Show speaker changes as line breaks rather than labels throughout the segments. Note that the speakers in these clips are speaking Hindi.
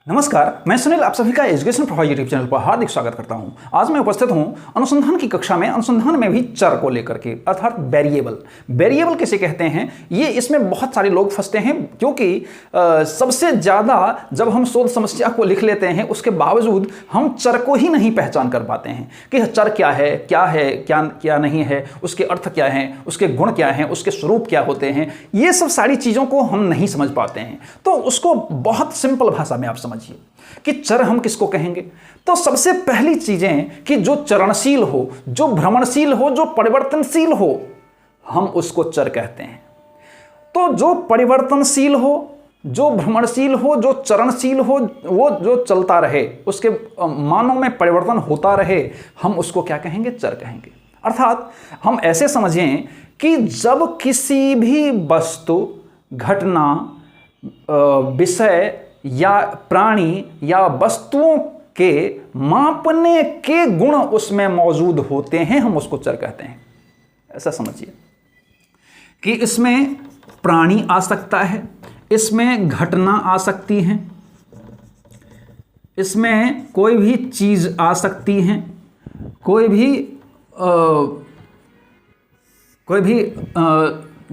नमस्कार, मैं सुनील आप सभी का एजुकेशन प्रोफाइल यूट्यूब चैनल पर हार्दिक स्वागत करता हूं। आज मैं उपस्थित हूं अनुसंधान की कक्षा में, अनुसंधान में भी चर को लेकर के, अर्थात वेरिएबल। वेरिएबल किसे कहते हैं, ये इसमें बहुत सारे लोग फंसते हैं, क्योंकि सबसे ज़्यादा जब हम शोध समस्या को लिख लेते हैं उसके बावजूद हम चर को ही नहीं पहचान कर पाते हैं कि चर क्या है, क्या नहीं है, उसके अर्थ क्या हैं, उसके गुण क्या हैं, उसके स्वरूप क्या होते हैं। ये सब सारी चीज़ों को हम नहीं समझ पाते हैं। तो उसको बहुत सिंपल भाषा में आप समझिए कि चर हम किसको कहेंगे। तो सबसे पहली चीजें कि जो चरणशील हो, जो भ्रमणशील हो, जो परिवर्तनशील हो, हम उसको चर कहते हैं। तो जो परिवर्तनशील हो, जो भ्रमणशील हो, जो चरणशील हो, वो जो चलता रहे, उसके मानों में परिवर्तन होता रहे, हम उसको क्या कहेंगे, चर कहेंगे। अर्थात हम ऐसे समझें कि जब किसी भी वस्तु, घटना, विषय या प्राणी या वस्तुओं के मापने के गुण उसमें मौजूद होते हैं, हम उसको चर कहते हैं। ऐसा समझिए कि इसमें प्राणी आ सकता है, इसमें घटना आ सकती है, इसमें कोई भी चीज आ सकती है, कोई भी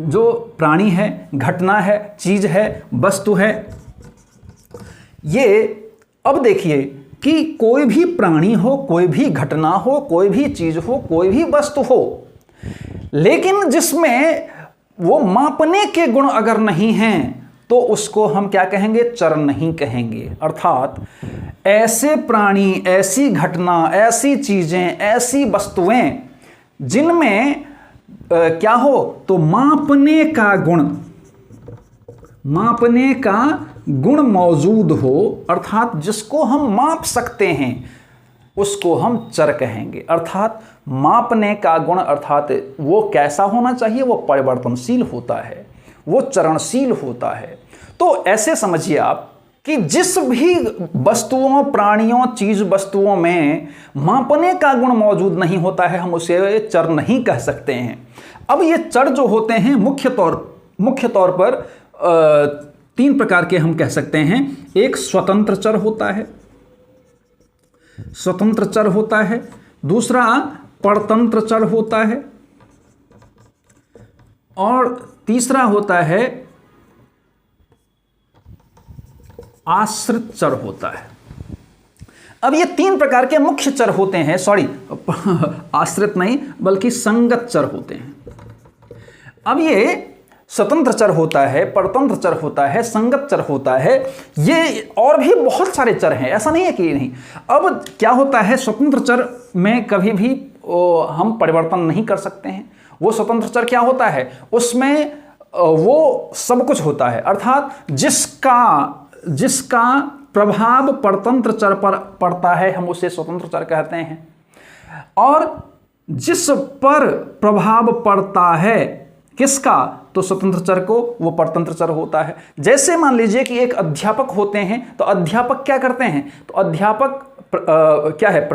जो प्राणी है, घटना है, चीज है, वस्तु है। ये अब देखिए कि कोई भी प्राणी हो, कोई भी घटना हो, कोई भी चीज हो, कोई भी वस्तु हो, लेकिन जिसमें वो मापने के गुण अगर नहीं हैं तो उसको हम क्या कहेंगे, चर नहीं कहेंगे। अर्थात ऐसे प्राणी, ऐसी घटना, ऐसी चीजें, ऐसी वस्तुएं जिनमें क्या हो, तो मापने का गुण मौजूद हो, अर्थात जिसको हम माप सकते हैं उसको हम चर कहेंगे। अर्थात मापने का गुण, अर्थात वो कैसा होना चाहिए, वो परिवर्तनशील होता है, वो चरणशील होता है। तो ऐसे समझिए आप कि जिस भी वस्तुओं, प्राणियों, चीज वस्तुओं में मापने का गुण मौजूद नहीं होता है, हम उसे चर नहीं कह सकते हैं। अब ये चर जो होते हैं मुख्य तौर पर तीन प्रकार के हम कह सकते हैं। एक स्वतंत्र चर होता है, दूसरा परतंत्र चर होता है, और तीसरा होता है आश्रित चर होता है। अब ये तीन प्रकार के मुख्य चर होते हैं, आश्रित नहीं बल्कि संगत चर होते हैं। अब ये स्वतंत्र चर होता है, परतंत्र चर होता है, संगत चर होता है, ये और भी बहुत सारे चर हैं, ऐसा नहीं है कि नहीं। अब क्या होता है, स्वतंत्र चर में कभी भी हम परिवर्तन नहीं कर सकते हैं। वो स्वतंत्र चर क्या होता है, उसमें वो सब कुछ होता है, अर्थात जिसका प्रभाव परतंत्र चर पर पड़ता है हम उसे स्वतंत्र चर कहते हैं, और जिस पर प्रभाव पड़ता है किसका, तो स्वतंत्र चर को, वो परतंत्र चर होता है। जैसे मान लीजिए कि एक अध्यापक होते हैं, तो अध्यापक क्या करते हैं, तो अध्यापक क्या है,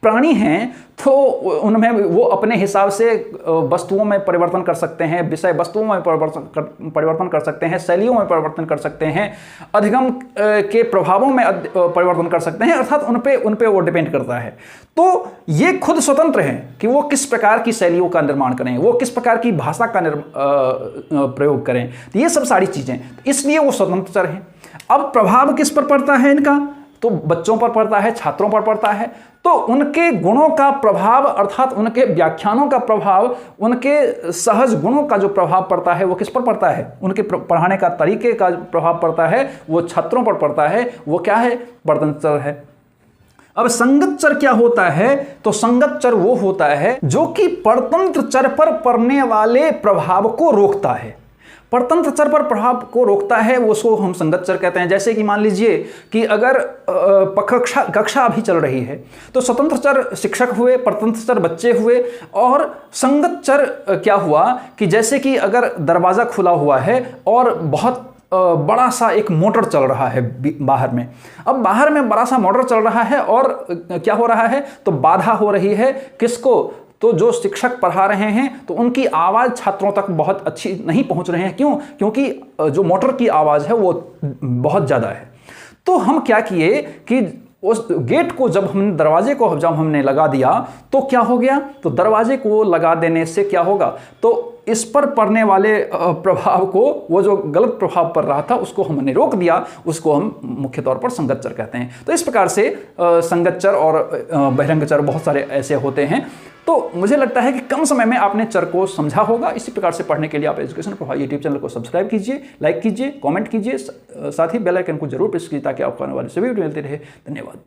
प्राणी हैं, तो उनमें वो अपने हिसाब से वस्तुओं में परिवर्तन कर सकते हैं, विषय वस्तुओं में परिवर्तन कर सकते हैं, शैलियों में परिवर्तन कर सकते हैं, अधिगम के प्रभावों में परिवर्तन कर सकते हैं, अर्थात उन पे वो डिपेंड करता है। तो ये खुद स्वतंत्र हैं कि वो किस प्रकार की शैलियों का निर्माण करें, वो किस प्रकार की भाषा का प्रयोग करें, तो ये सब सारी चीजें, इसलिए वो स्वतंत्र चर हैं। अब प्रभाव किस पर पड़ता है इनका, तो बच्चों पर पड़ता है, छात्रों पर पड़ता है। तो उनके गुणों का प्रभाव, अर्थात उनके व्याख्यानों का प्रभाव, उनके सहज गुणों का जो प्रभाव पड़ता है वो किस पर पड़ता है, उनके पढ़ाने का तरीके का प्रभाव पड़ता है, वो छात्रों पर पड़ता है, वो क्या है, परतंत्र चर है। अब संगत चर क्या होता है, तो संगत चर वो होता है जो कि परतंत्र चर पर पड़ने वाले प्रभाव को रोकता है। परतंत्र चर पर प्रभाव को रोकता है, वो उसको हम संगत चर कहते हैं। जैसे कि मान लीजिए कि अगर कक्षा अभी चल रही है, तो स्वतंत्र चर शिक्षक हुए, परतंत्र चर बच्चे हुए, और संगत चर क्या हुआ कि जैसे कि अगर दरवाज़ा खुला हुआ है और बहुत बड़ा सा एक मोटर चल रहा है बाहर में। अब बाहर में बड़ा सा मोटर चल रहा है और क्या हो रहा है, तो बाधा हो रही है किसको, तो जो शिक्षक पढ़ा रहे हैं तो उनकी आवाज़ छात्रों तक बहुत अच्छी नहीं पहुंच रहे हैं। क्यों? क्योंकि जो मोटर की आवाज़ है वो बहुत ज़्यादा है। तो हम क्या किए कि उस गेट को जब हम दरवाजे को जब हमने लगा दिया तो क्या हो गया, तो दरवाजे को लगा देने से क्या होगा, तो इस पर पड़ने वाले प्रभाव को, वो जो गलत प्रभाव पड़ रहा था उसको हमने रोक दिया, उसको हम मुख्य तौर पर संगत चर कहते हैं। तो इस प्रकार से संगत चर और बहिरंग चर बहुत सारे ऐसे होते हैं। तो मुझे लगता है कि कम समय में आपने चर को समझा होगा। इसी प्रकार से पढ़ने के लिए आप एजुकेशन प्रभा यूट्यूब चैनल को सब्सक्राइब कीजिए, लाइक कीजिए, कमेंट कीजिए, साथ ही बेल आइकन को जरूर प्रेस कीजिए ताकि आपको आने वाले सभी वीडियो मिलते रहे। धन्यवाद।